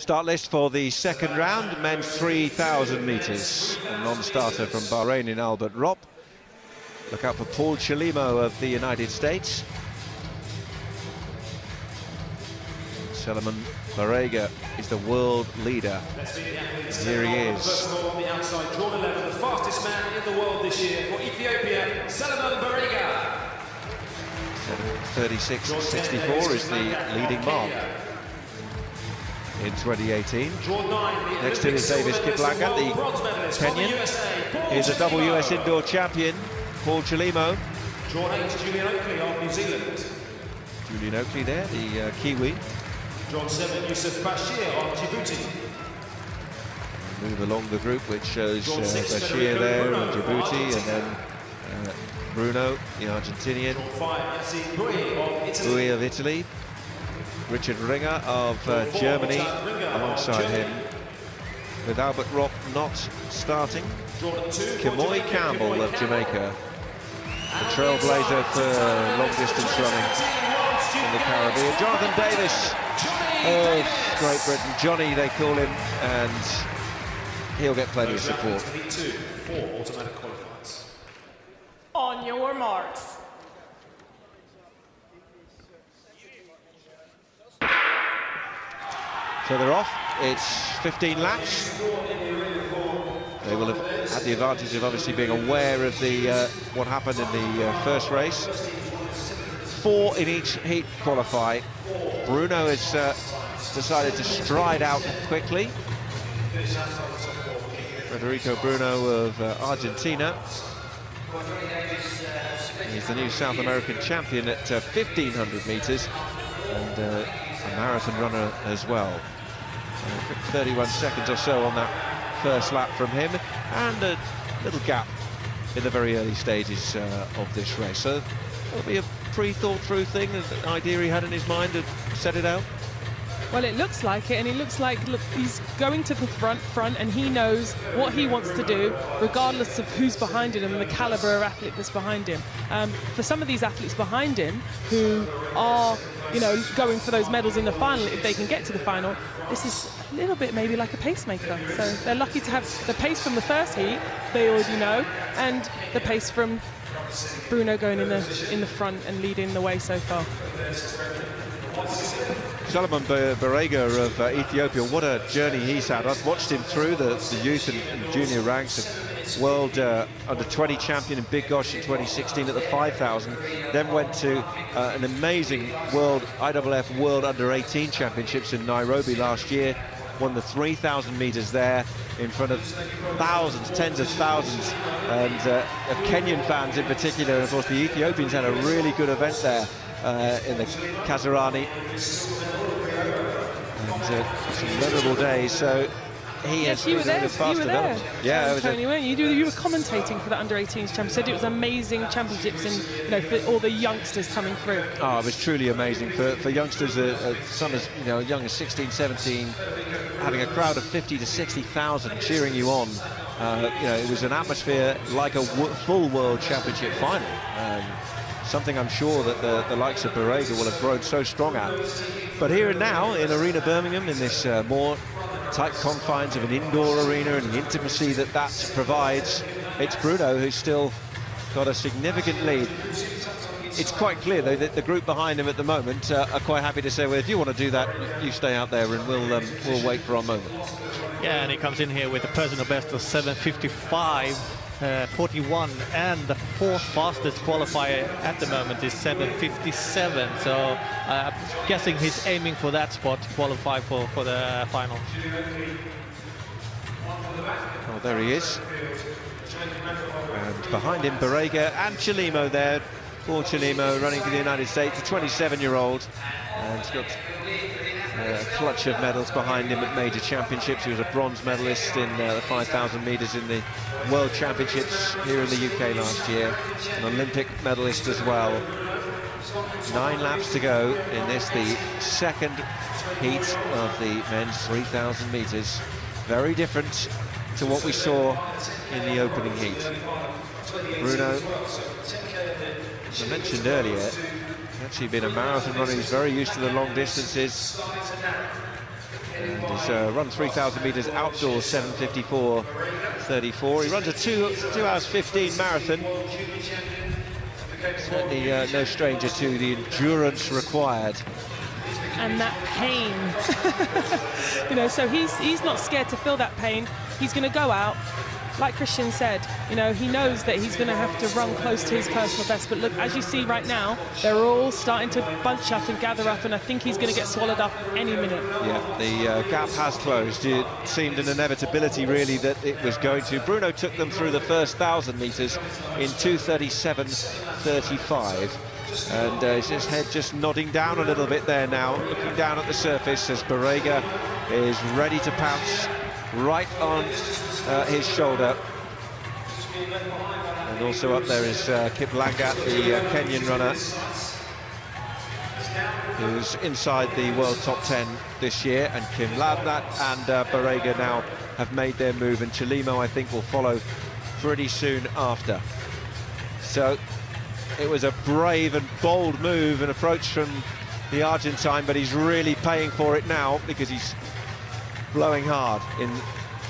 Start list for the second round, men's 3,000 metres. A non-starter from Bahrain in Albert Ropp. Look out for Paul Chelimo of the United States. Salomon Barega is the world leader. Here he is. First of all, on the outside, drawn 11, the fastest man in the world this year for Ethiopia, Salomon Barega. 36.64 is the leading mark in 2018. Next to him is Davis Kiplagat, the Kenyan. He's a double US indoor champion, Paul Chelimo. Drawn 8, Julian Oakley of New Zealand. Julian Oakley there, the Kiwi. Drawn 7, Yusuf Bashir of Djibouti. Move along the group, which shows Bashir there and Djibouti, and then Bruno, the Argentinian. Drawn 5, Bui of Italy. Richard Ringer of Germany alongside him. With Albert Ropp not starting. Kimoy Campbell of Jamaica, the trailblazer for long distance running in the Caribbean. Jonathan Davis of Great Britain, Johnny they call him, and he'll get plenty of support. 4 automatic qualifiers. On your marks. So they're off. It's 15 laps. They will have had the advantage of obviously being aware of the what happened in the first race. 4 in each heat qualify. Bruno has decided to stride out quickly. Federico Bruno of Argentina. He's the new South American champion at 1,500 metres and a marathon runner as well. 31 seconds or so on that first lap from him, and a little gap in the very early stages of this race. So it'll be a pre-thought through thing, an idea he had in his mind to set it out. Well, it looks like it, and it looks like, look, he's going to the front, and he knows what he wants to do, regardless of who's behind him and the caliber of athlete that's behind him. For some of these athletes behind him, who are, you know, going for those medals in the final, if they can get to the final, this is a little bit maybe like a pacemaker. So they're lucky to have the pace from the first heat, they already know, and the pace from Bruno going in the front and leading the way so far. Salomon Barega of Ethiopia, what a journey he's had. I've watched him through the youth and junior ranks. World under-20 champion in Big Gosh in 2016 at the 5,000. Then went to an amazing IAAF World Under-18 Championships in Nairobi last year. Won the 3,000 metres there in front of thousands, tens of thousands, and of Kenyan fans in particular. And of course, the Ethiopians had a really good event there. In the Kasarani, and some memorable days. So he has you were there. fast You were there. Yeah, Tony, weren't you? You were commentating for the under-18s championship. Said it was amazing championships, and you know, for all the youngsters coming through. Oh, it was truly amazing for youngsters. Some as young as 16, 17, having a crowd of 50 to 60,000 cheering you on. It was an atmosphere like a full World Championship final. Something I'm sure that the likes of Barega will have grown so strong at. But here and now in Arena Birmingham, in this more tight confines of an indoor arena and the intimacy that provides, it's Bruno who's still got a significant lead. It's quite clear though that the group behind him at the moment are quite happy to say, well, if you want to do that, you stay out there and we'll wait for our moment. Yeah, and he comes in here with a personal best of 7:55. 41, and the 4th fastest qualifier at the moment is 7:57. So I'm guessing he's aiming for that spot to qualify for the final. Oh, there he is. And behind him, Barega and Chelimo there. Paul Chelimo running for the United States, a 27-year-old, and he's got a clutch of medals behind him at major championships. He was a bronze medalist in the 5,000 metres in the World Championships here in the UK last year, an Olympic medalist as well. 9 laps to go in this, the second heat of the men's 3,000 metres. Very different to what we saw in the opening heat. Bruno, as I mentioned earlier, actually been a marathon runner. He's very used to the long distances. And he's run 3,000 metres outdoors, 7:54.34. He runs a 2 hours 15 marathon. Certainly no stranger to the endurance required. And that pain. You know, so he's not scared to feel that pain. He's going to go out. Like Christian said, you know, he knows that he's going to have to run close to his personal best. But look, as you see right now, they're all starting to bunch up and gather up, and I think he's going to get swallowed up any minute. Yeah, the gap has closed. It seemed an inevitability, really, that it was going to. Bruno took them through the first 1,000 metres in 2:37.35. And his head just nodding down a little bit there now, looking down at the surface as Barega is ready to pounce right on his shoulder. And also up there is Kip Langat, the Kenyan runner, who's inside the world top 10 this year. And Kim Langat and Barega now have made their move, and Chelimo, I think, will follow pretty soon after. So it was a brave and bold move and approach from the Argentine, but he's really paying for it now because he's blowing hard in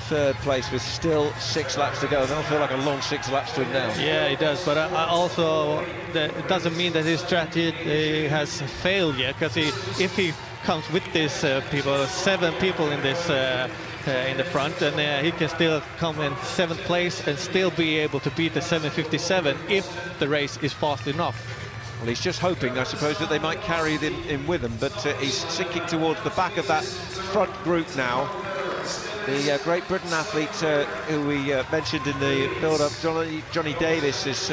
third place with still 6 laps to go. That'll feel like a long 6 laps to him now. Yeah, it does, but also it doesn't mean that his strategy has failed yet, because if he comes with this 7 people in this in the front, and he can still come in 7th place and still be able to beat the 7:57 if the race is fast enough. Well, he's just hoping, I suppose, that they might carry him with him, but he's sinking towards the back of that front group now. The Great Britain athlete who we mentioned in the build-up, Johnny Davis, has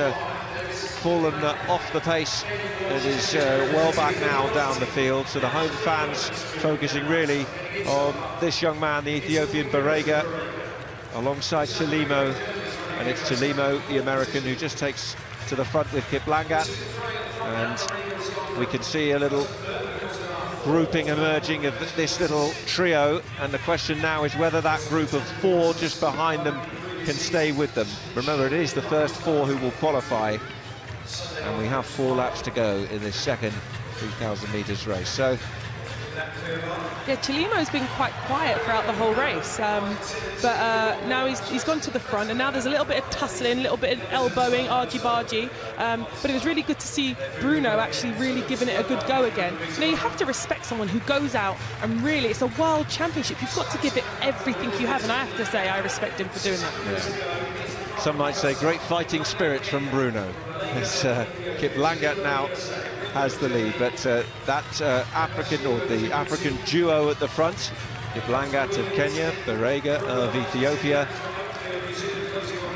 fallen off the pace and is well back now down the field. So the home fans focusing really on this young man, the Ethiopian Barega, alongside Chelimo. And it's Chelimo, the American, who just takes to the front with Kip Langat. And we can see a little grouping emerging of this little trio, and the question now is whether that group of 4 just behind them can stay with them. Remember, it is the first 4 who will qualify, and we have 4 laps to go in this second 3,000 metres race. So yeah, Chelimo's been quite quiet throughout the whole race, but now he's gone to the front, and now there's a little bit of tussling, a little bit of elbowing, argy-bargy, but it was really good to see Bruno actually really giving it a good go again. You know, you have to respect someone who goes out and really, it's a world championship, you've got to give it everything you have, and I have to say I respect him for doing that. Yeah. Some might say great fighting spirit from Bruno. As Kip Langat now has the lead, but that African duo at the front, Kip Langat of Kenya, Barega of Ethiopia,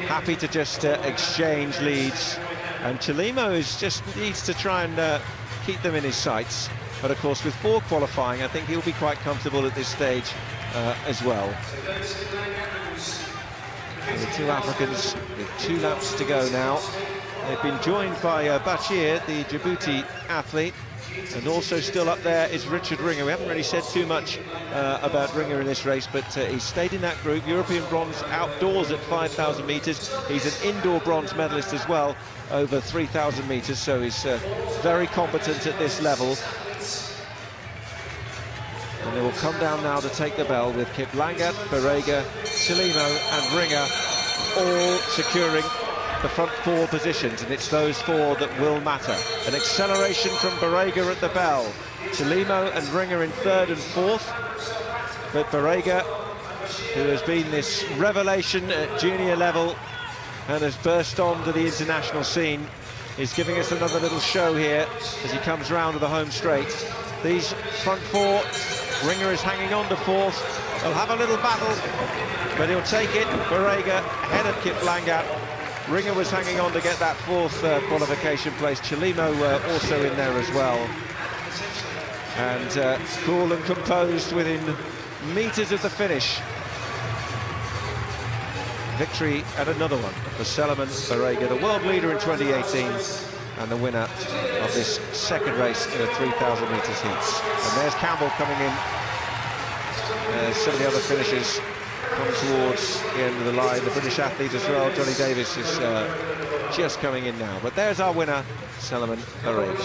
happy to just exchange leads, and Chelimo needs to try and keep them in his sights, but of course with 4 qualifying, I think he'll be quite comfortable at this stage as well. And the 2 Africans with 2 laps to go now. They've been joined by Bashir, the Djibouti athlete, and also still up there is Richard Ringer. We haven't really said too much about Ringer in this race, but he's stayed in that group. European bronze outdoors at 5,000 metres. He's an indoor bronze medalist as well, over 3,000 metres, so he's very competent at this level. And they will come down now to take the bell with Kip Langat, Barega, Chelimo and Ringer all securing the front 4 positions, and it's those 4 that will matter. An acceleration from Barega at the bell. Chelimo and Ringer in 3rd and 4th, but Barega, who has been this revelation at junior level and has burst onto the international scene, is giving us another little show here as he comes round to the home straight. These front 4, Ringer is hanging on to 4th. They'll have a little battle, but he'll take it. Barega ahead of Kip Langat. Ringer was hanging on to get that 4th qualification place. Chelimo also in there as well. And cool and composed within metres of the finish. Victory and another one for Salomon Barega, the world leader in 2018 and the winner of this second race in the 3,000 metres heats. And there's Campbell coming in. Some of the other finishers come towards the end of the line. The British athlete as well, Johnny Davis, is just coming in now. But there's our winner, Salomon Barega.